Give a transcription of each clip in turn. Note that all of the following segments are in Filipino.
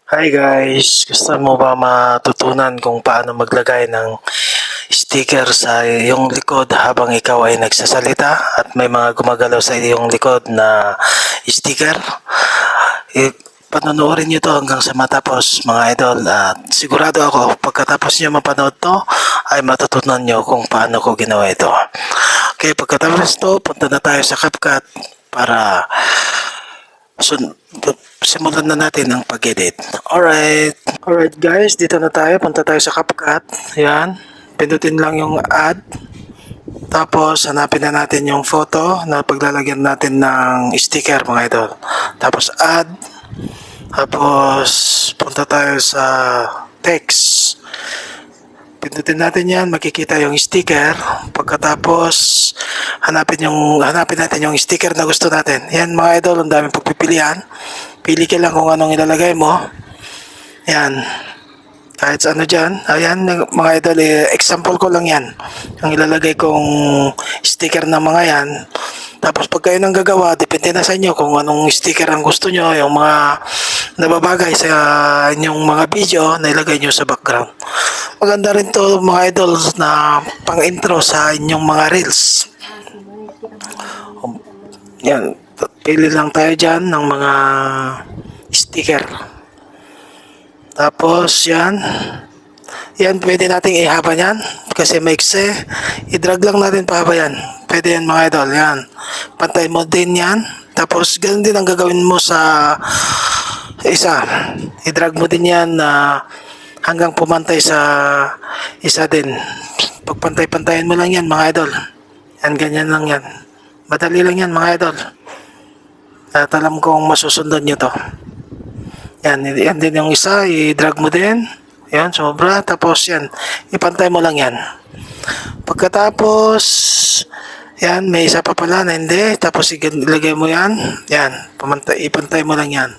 Hi guys! Gusto mo ba matutunan kung paano maglagay ng sticker sa iyong likod habang ikaw ay nagsasalita at may mga gumagalaw sa iyong likod na sticker? Panonoodin nyo to hanggang sa matapos mga idol at sigurado ako pagkatapos nyo mapanood to ay matutunan nyo kung paano ko ginawa ito. Okay, pagkatapos to punta na tayo sa CapCut para simulan na natin ang pag-edit. Alright guys, dito na tayo. Punta tayo sa CapCut. Yan. Pindutin lang yung add. Tapos hanapin na natin yung photo na paglalagyan natin ng sticker mga idol. Tapos add. Tapos punta tayo sa text. Pindutin natin yan, makikita yung sticker. Pagkatapos hanapin natin yung sticker na gusto natin. Yan mga idol, ang daming pagpipilian. Pili ka lang kung anong ilalagay mo. Yan. Kahit sa ano dyan. Ayan mga idol, example ko lang yan. Ang ilalagay kong sticker na mga yan. Tapos pag kayo nang gagawa, depende na sa inyo kung anong sticker ang gusto nyo. Yung mga nababagay sa inyong mga video na ilagay nyo sa background. Maganda rin to mga idol na pang intro sa inyong mga reels. Yan, pili lang tayo dyan ng mga sticker. Tapos yan pwede nating ihaba yan kasi maikse. I-drag lang natin pahaba yan. Pwede yan mga idol. Yan, pantay mo din yan. Tapos ganun din ang gagawin mo sa isa. I-drag mo din yan na hanggang pumantay sa isa din. Pagpantay-pantayin mo lang yan mga idol. Yan, ganyan lang yan. Madali lang yan mga idol. At alam kong masusundan nyo to. Yan din yung isa. I-drag mo din. Yan, sobra. Tapos yan, ipantay mo lang yan. Pagkatapos, yan, may isa pa pala na hindi. Tapos ilagay mo yan. Yan, ipantay mo lang yan.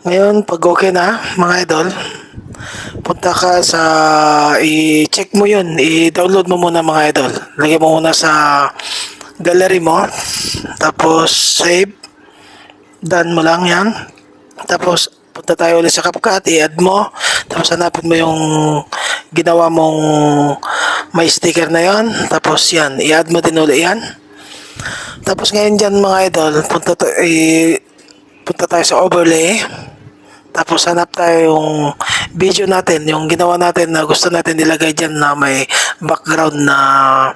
Ngayon, pag okay na, mga idol, punta ka sa, i-check mo yun, i-download mo muna mga idol. Lagay mo muna sa gallery mo, tapos save, done mo lang yan. Tapos, punta tayo ulit sa CapCut, i-add mo, tapos hanapin mo yung ginawa mong may sticker na yon. Tapos yan, i-add mo din ulit yan. Tapos ngayon dyan mga idol, punta tayo sa overlay. Tapos hanap tayo yung video natin, yung ginawa natin na gusto natin ilagay dyan na may background na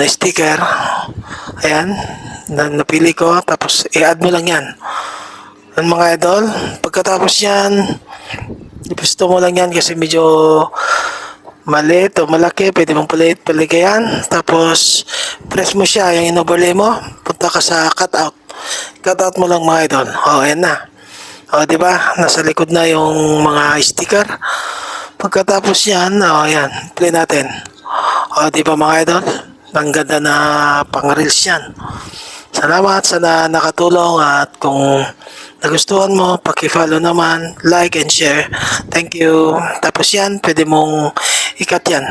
sticker. Ayan, napili ko. Tapos i-add mo lang yan. Yan mga idol. Pagkatapos yan, ipisto mo lang yan kasi medyo maliit o malaki. Pwede mong paligayan. Tapos press mo siya, yung in-overlay mo. Punta ka sa cutout. Cutout mo lang mga idol. O, ayan na. O, diba? Nasa likod na yung mga sticker. Pagkatapos yan, o, yan. Play natin. O, diba mga idol? Ang ganda na pang-reels yan. Salamat, sana nakatulong at kung nagustuhan mo, paki-follow naman, like and share. Thank you. Tapos yan, pwede mong ikat yan.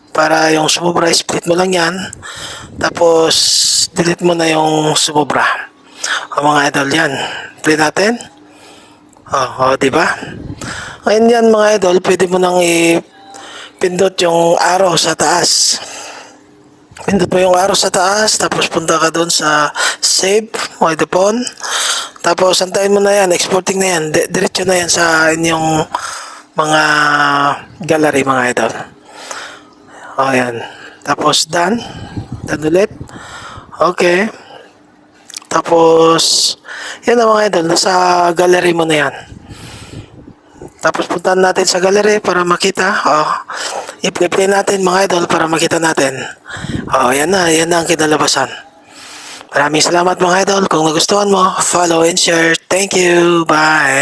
Para yung sumobra, split mo lang yan. Tapos, delete mo na yung sumobra. O mga idol yan. Play natin. O, diba? Ngayon yan mga idol, pwede mo nang ipindot yung arrow sa taas. Pindot mo yung arrow sa taas, tapos punta ka doon sa save, o the phone. Tapos antayin mo na yan, exporting na yan. Diretso na yan sa inyong mga gallery mga idol. O yan. Tapos done. Done ulit. Okay. Tapos, yan na mga idol, nasa gallery mo na yan. Tapos puntahan natin sa gallery para makita. I-play natin mga idol para makita natin. Yan na ang kinalabasan. Maraming salamat mga idol. Kung nagustuhan mo, follow and share. Thank you. Bye.